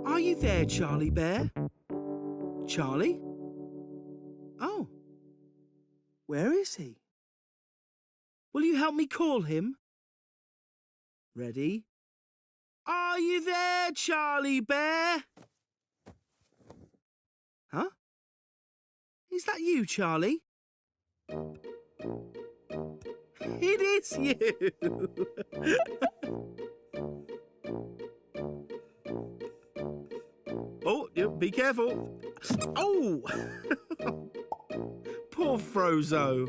Are you there, Charlie Bear? Charlie? Oh. Where is he? Will you help me call him? Ready? Are you there, Charlie Bear? Huh? Is that you, Charlie? It is you! Oh, be careful. Oh! Poor Frozo.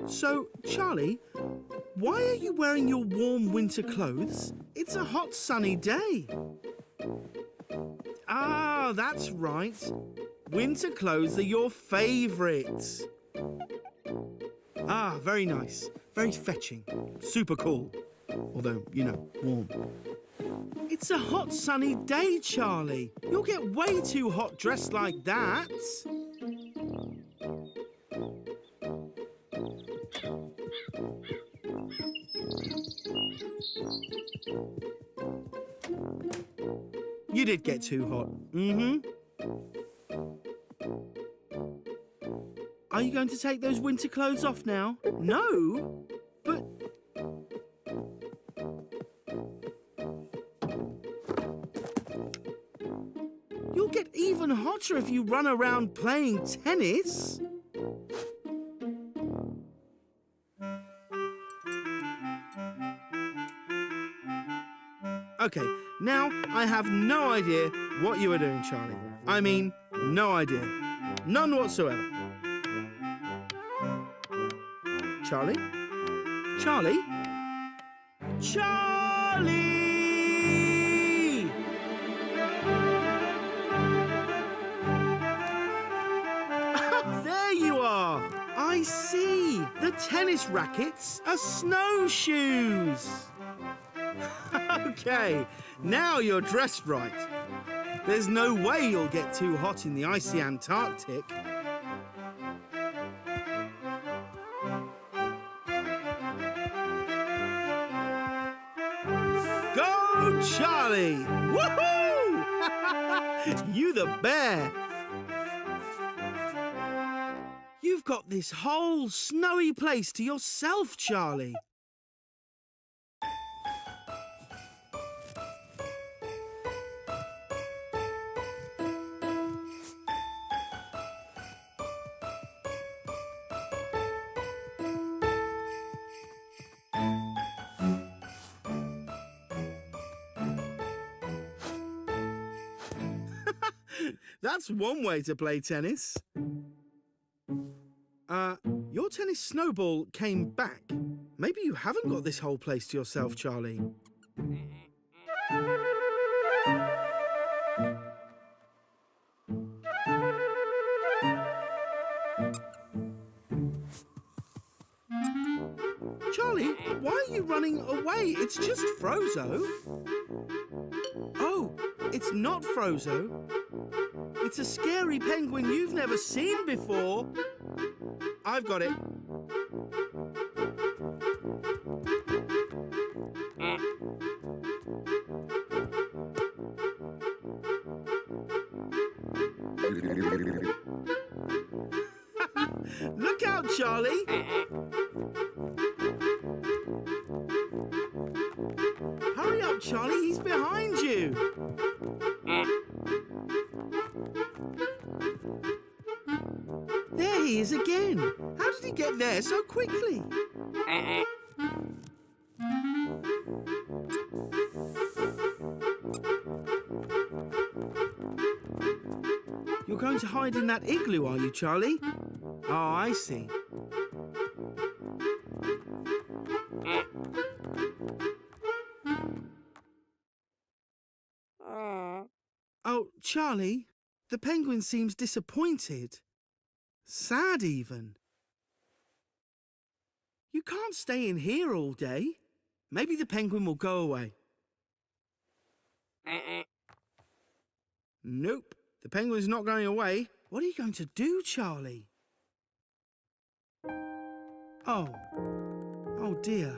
So, Charlie, why are you wearing your warm winter clothes? It's a hot, sunny day. Ah, that's right. Winter clothes are your favourites. Ah, very nice. Very fetching. Super cool. Although, you know, warm. It's a hot, sunny day, Charlie. You'll get way too hot dressed like that. You did get too hot. Are you going to take those winter clothes off now? No, but... You'll get even hotter if you run around playing tennis. Okay, now I have no idea what you were doing, Charlie. I mean, no idea. None whatsoever. Charlie? Charlie? Charlie! There you are! I see! The tennis rackets are snowshoes! Okay, now you're dressed right. There's no way you'll get too hot in the icy Antarctic. Go, Charlie! Woohoo! You the bear! You've got this whole snowy place to yourself, Charlie. That's one way to play tennis. Your tennis snowball came back. Maybe you haven't got this whole place to yourself, Charlie. Charlie, why are you running away? It's just Frozo. Oh, it's not Frozo. It's a scary penguin you've never seen before. I've got it. Look out, Charlie. Hurry up, Charlie. He's behind you. There he is again. How did he get there so quickly? You're going to hide in that igloo, are you, Charlie? Oh, I see. Oh, Charlie, the penguin seems disappointed. Sad, even. You can't stay in here all day. Maybe the penguin will go away. Nope, the penguin's not going away. What are you going to do, Charlie? Oh. Oh, dear.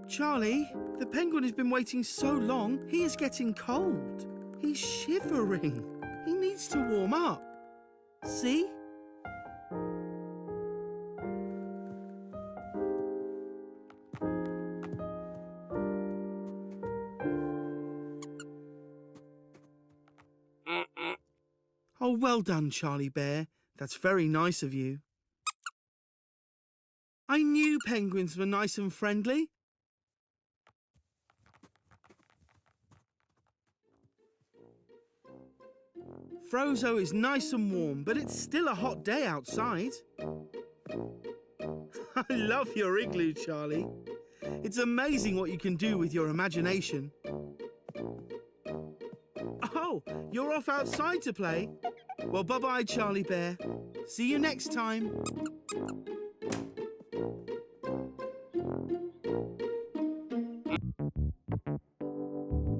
Charlie, the penguin has been waiting so long, he is getting cold. He's shivering. He needs to warm up. See? Oh, well done, Charlie Bear. That's very nice of you. I knew penguins were nice and friendly. Frozo is nice and warm, but it's still a hot day outside. I love your igloo, Charlie. It's amazing what you can do with your imagination. Oh, you're off outside to play? Well, bye-bye, Charlie Bear. See you next time.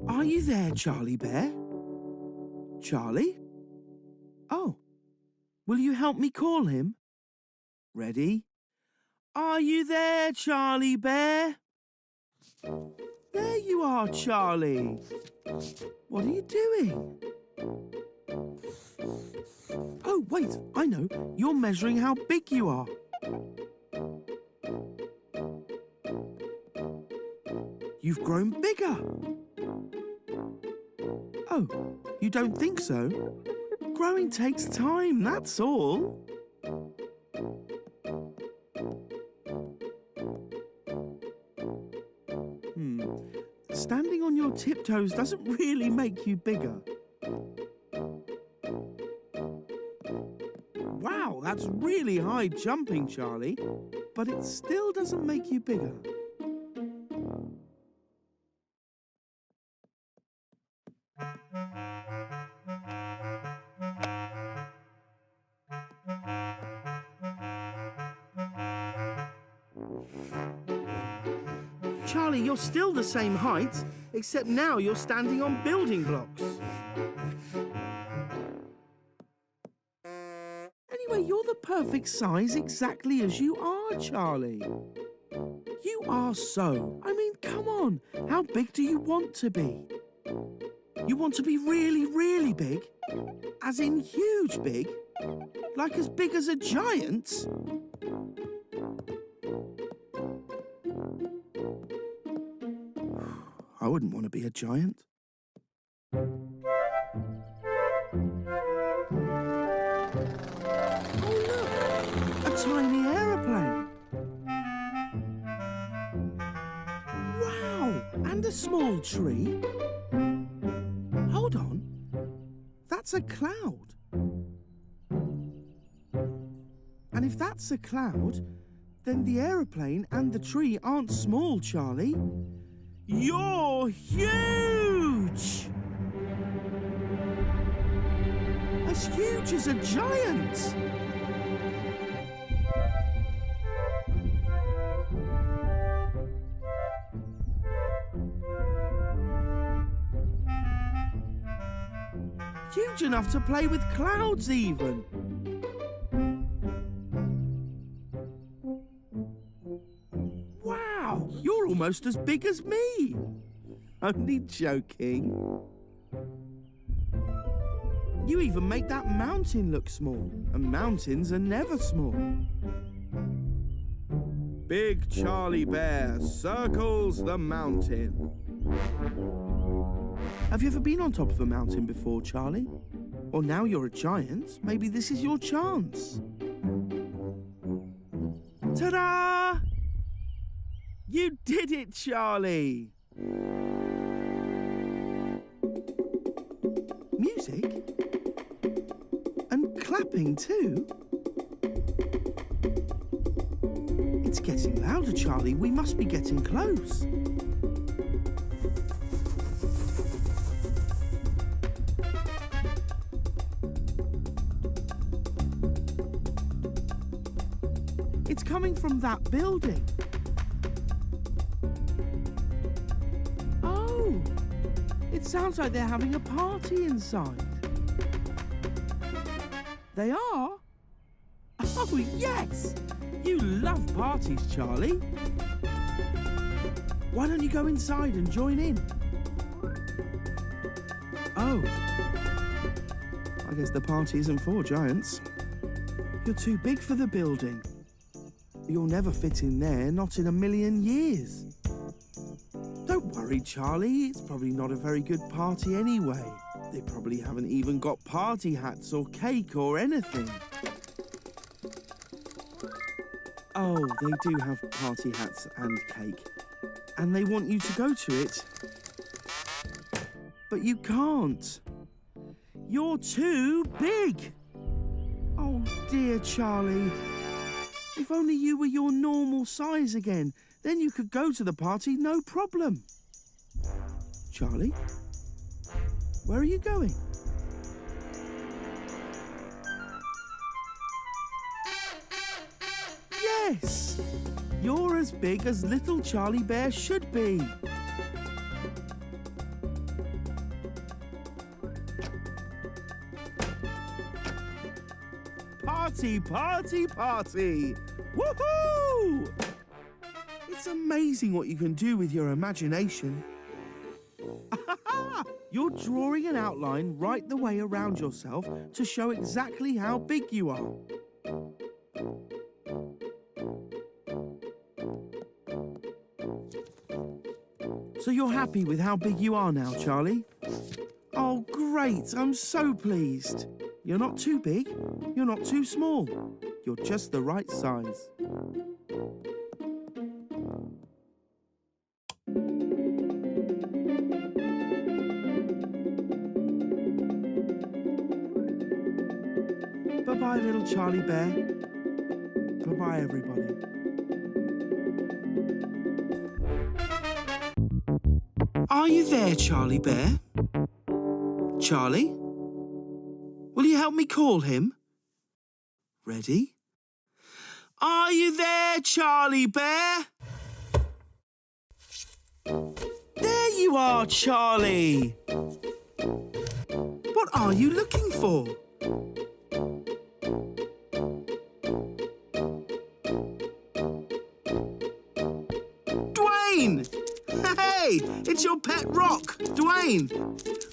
Are you there, Charlie Bear? Charlie? Oh, will you help me call him? Ready? Are you there, Charlie Bear? There you are, Charlie. What are you doing? Oh, wait, I know. You're measuring how big you are. You've grown bigger. Oh, you don't think so? Growing takes time, that's all. Standing on your tiptoes doesn't really make you bigger. Wow, that's really high jumping, Charlie. But it still doesn't make you bigger. Charlie, you're still the same height, except now you're standing on building blocks. Anyway, you're the perfect size exactly as you are, Charlie. You are so. I mean, come on. How big do you want to be? You want to be really, really big? As in huge big? Like as big as a giant? I wouldn't want to be a giant. Oh, look! A tiny aeroplane. Wow! And a small tree. Hold on. That's a cloud. And if that's a cloud, then the aeroplane and the tree aren't small, Charlie. You're huge! As huge as a giant! Huge enough to play with clouds even. Wow, you're almost as big as me. Only joking. You even make that mountain look small, and mountains are never small. Big Charlie Bear circles the mountain. Have you ever been on top of a mountain before, Charlie? Well, now you're a giant. Maybe this is your chance. Ta-da! You did it, Charlie! Music? And clapping too? It's getting louder, Charlie. We must be getting close. It's coming from that building. Oh, it sounds like they're having a party inside. They are? Oh, yes! You love parties, Charlie. Why don't you go inside and join in? Oh. I guess the party isn't for giants. You're too big for the building. You'll never fit in there, not in a million years. Don't worry, Charlie. It's probably not a very good party anyway. They probably haven't even got party hats or cake or anything. Oh, they do have party hats and cake. And they want you to go to it. But you can't. You're too big. Oh, dear Charlie. If only you were your normal size again, then you could go to the party no problem. Charlie, where are you going? Yes! You're as big as Little Charley Bear should be. Party, party, party! Woohoo! It's amazing what you can do with your imagination. You're drawing an outline right the way around yourself to show exactly how big you are. So you're happy with how big you are now, Charlie? Oh, great. I'm so pleased. You're not too big. You're not too small. You're just the right size. Bye-bye, Little Charley Bear. Bye-bye, everybody. Are you there, Charley Bear? Charlie? Will you help me call him? Ready? Are you there, Charley Bear? There you are, Charlie! What are you looking for? Dwayne! Hey, it's your pet rock, Dwayne.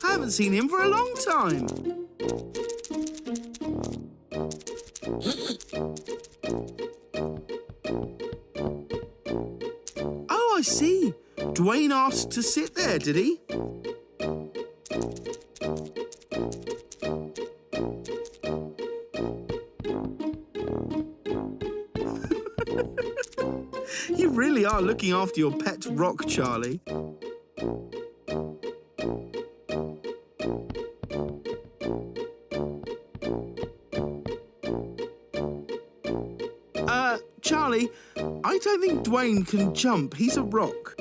I haven't seen him for a long time. Oh, I see. Dwayne asked to sit there, did he? You really are looking after your pet rock, Charlie. Charlie, I don't think Dwayne can jump. He's a rock.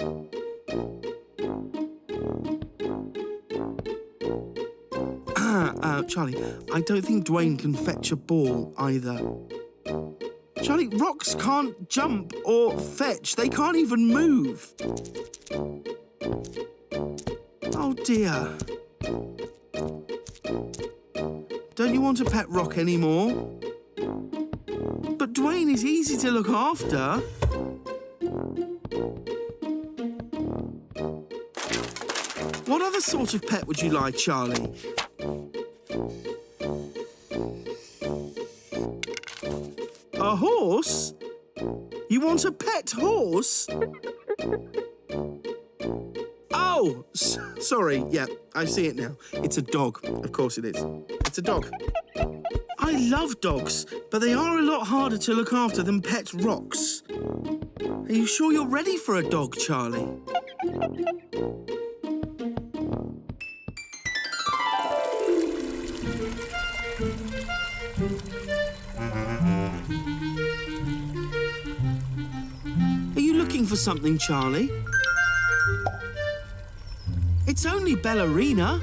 Charlie, I don't think Dwayne can fetch a ball either. Charlie, rocks can't jump or fetch. They can't even move. Oh, dear. Don't you want a pet rock anymore? But Dwayne is easy to look after. What other sort of pet would you like, Charlie? A horse? You want a pet horse? Oh, sorry. Yeah, I see it now. It's a dog. Of course it is. It's a dog. I love dogs, but they are a lot harder to look after than pet rocks. Are you sure you're ready for a dog, Charlie? Are you looking for something, Charlie? It's only Ballerina.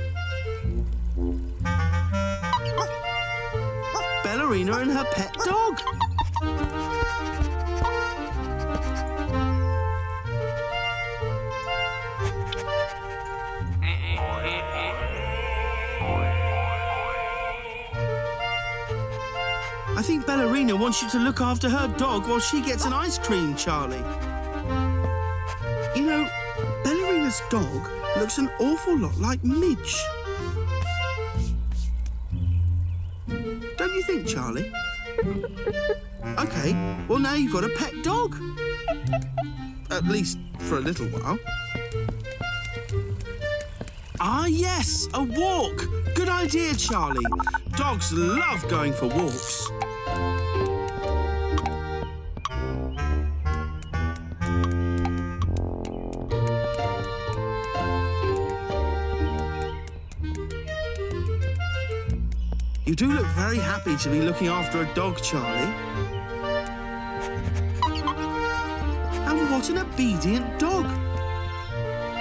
Ballerina and her pet dog. I think Ballerina wants you to look after her dog while she gets an ice cream, Charlie. You know, This dog looks an awful lot like Midge. Don't you think, Charlie? OK, well, now you've got a pet dog. At least for a little while. Ah, yes, a walk. Good idea, Charlie. Dogs love going for walks. You do look very happy to be looking after a dog, Charlie. And what an obedient dog.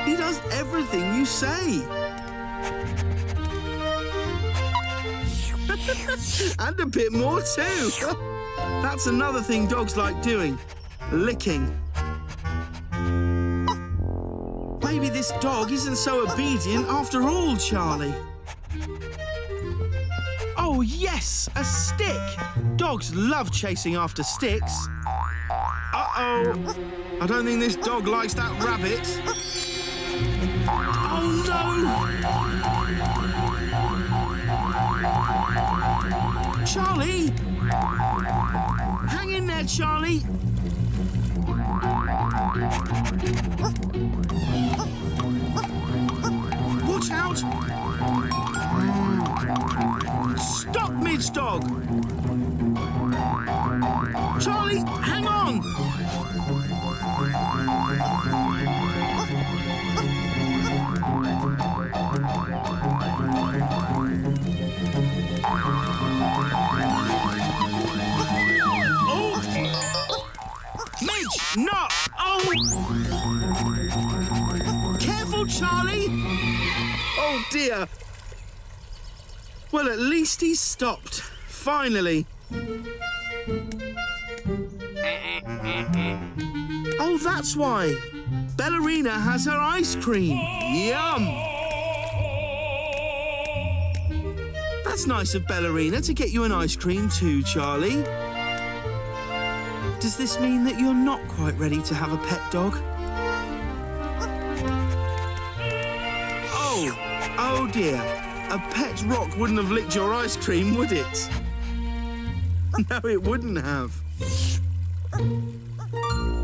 He does everything you say. And a bit more too. That's another thing dogs like doing, licking. Maybe this dog isn't so obedient after all, Charlie. Oh, yes, a stick. Dogs love chasing after sticks. Uh-oh. I don't think this dog likes that rabbit. Oh, no. Charlie! Hang in there, Charlie. Watch out! Stop, Midge dog! Charlie, hang on! Oh! Midge, no! Oh! Careful, Charlie! Oh, dear. Well, at least he's stopped. Finally. Oh, that's why. Ballerina has her ice cream. Yum! That's nice of Ballerina to get you an ice cream too, Charlie. Does this mean that you're not quite ready to have a pet dog? Oh dear. A pet rock wouldn't have licked your ice cream, would it? No, it wouldn't have.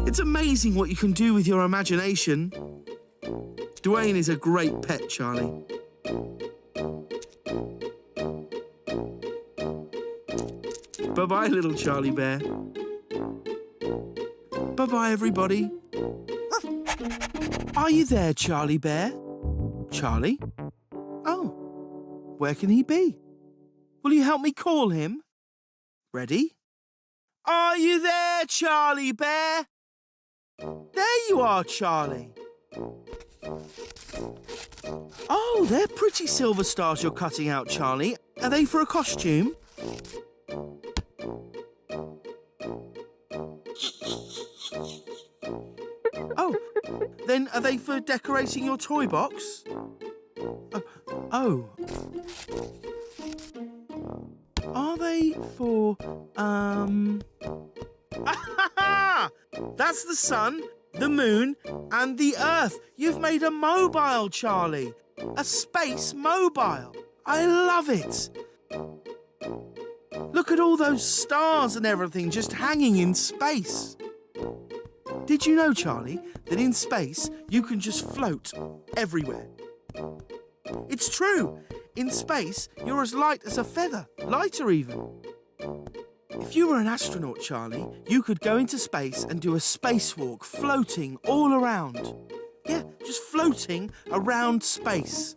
It's amazing what you can do with your imagination. Dwayne is a great pet, Charlie. Bye-bye, little Charlie Bear. Bye-bye, everybody. Are you there, Charlie Bear? Charlie? Oh, where can he be? Will you help me call him? Ready? Are you there, Charlie Bear? There you are, Charlie. Oh, they're pretty silver stars you're cutting out, Charlie. Are they for a costume? Oh, then are they for decorating your toy box? Oh. Are they for, That's the sun, the moon, and the earth. You've made a mobile, Charlie. A space mobile. I love it. Look at all those stars and everything just hanging in space. Did you know, Charlie, that in space you can just float everywhere? It's true. In space, you're as light as a feather, lighter even. If you were an astronaut, Charlie, you could go into space and do a spacewalk, floating all around. Yeah, just floating around space.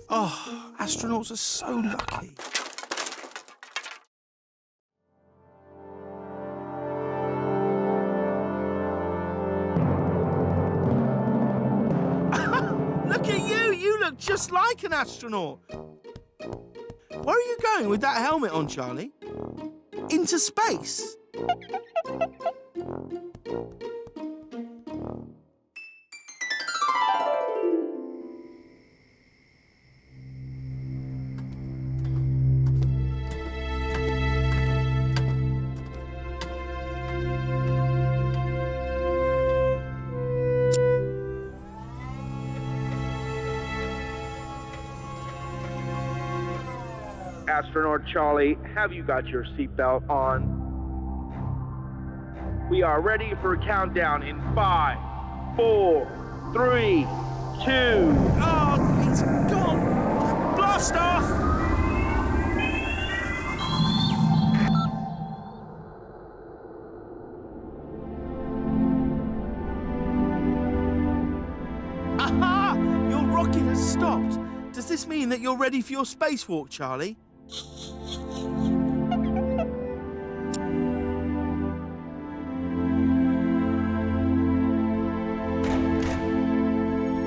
Oh, astronauts are so lucky. Look at you! You look just like an astronaut. Where are you going with that helmet on, Charlie? Into space? Astronaut Charlie, have you got your seatbelt on? We are ready for a countdown in 5, 4, 3, 2. Oh, it's gone! Blast off! Aha! Your rocket has stopped. Does this mean that you're ready for your spacewalk, Charlie?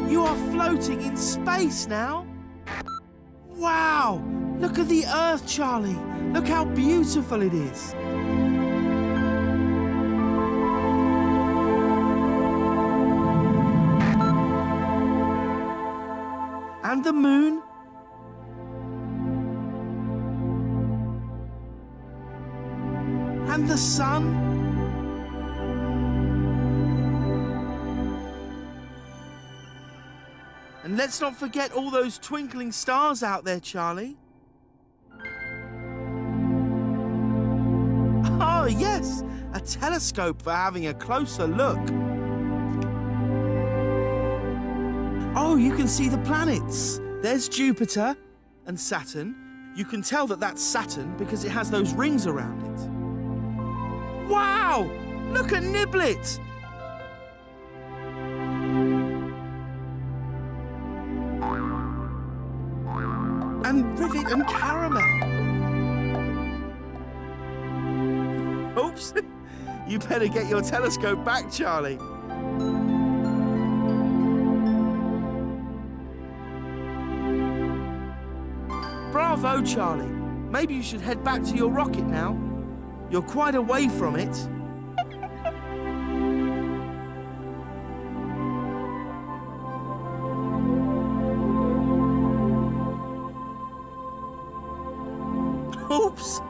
You are floating in space now. Wow! Look at the Earth, Charlie. Look how beautiful it is. And the moon. And the sun. And let's not forget all those twinkling stars out there, Charlie. Oh, yes, a telescope for having a closer look. Oh, you can see the planets. There's Jupiter and Saturn. You can tell that that's Saturn because it has those rings around it. Wow! Look at Niblet! And Rivet and Caramel. Oops! You better get your telescope back, Charlie. Bravo, Charlie. Maybe you should head back to your rocket now. You're quite away from it. Oops!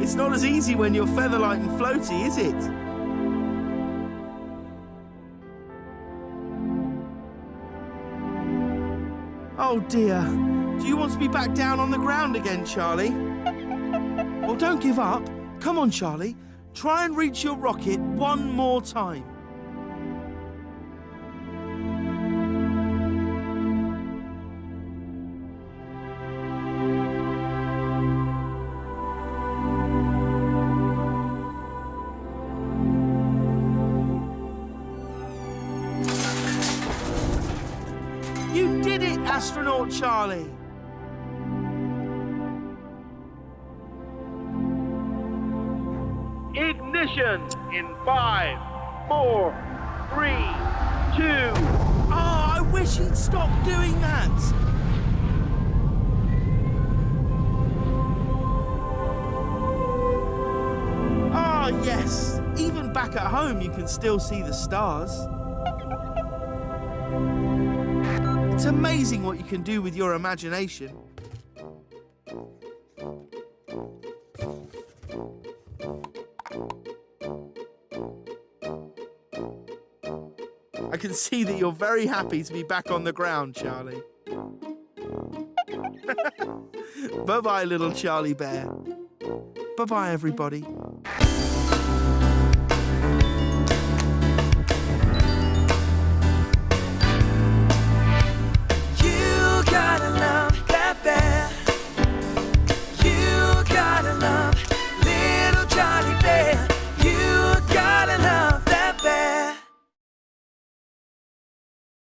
It's not as easy when you're featherlight and floaty, is it? Oh dear. Do you want to be back down on the ground again, Charlie? Well, don't give up. Come on, Charlie. Try and reach your rocket one more time. You did it, Astronaut Charlie! Ignition in 5, 4, 3, 2. Oh, I wish he'd stop doing that! Ah, yes. Even back at home, you can still see the stars. It's amazing what you can do with your imagination. I can see that you're very happy to be back on the ground, Charlie. Bye-bye, little Charlie Bear. Bye-bye, everybody.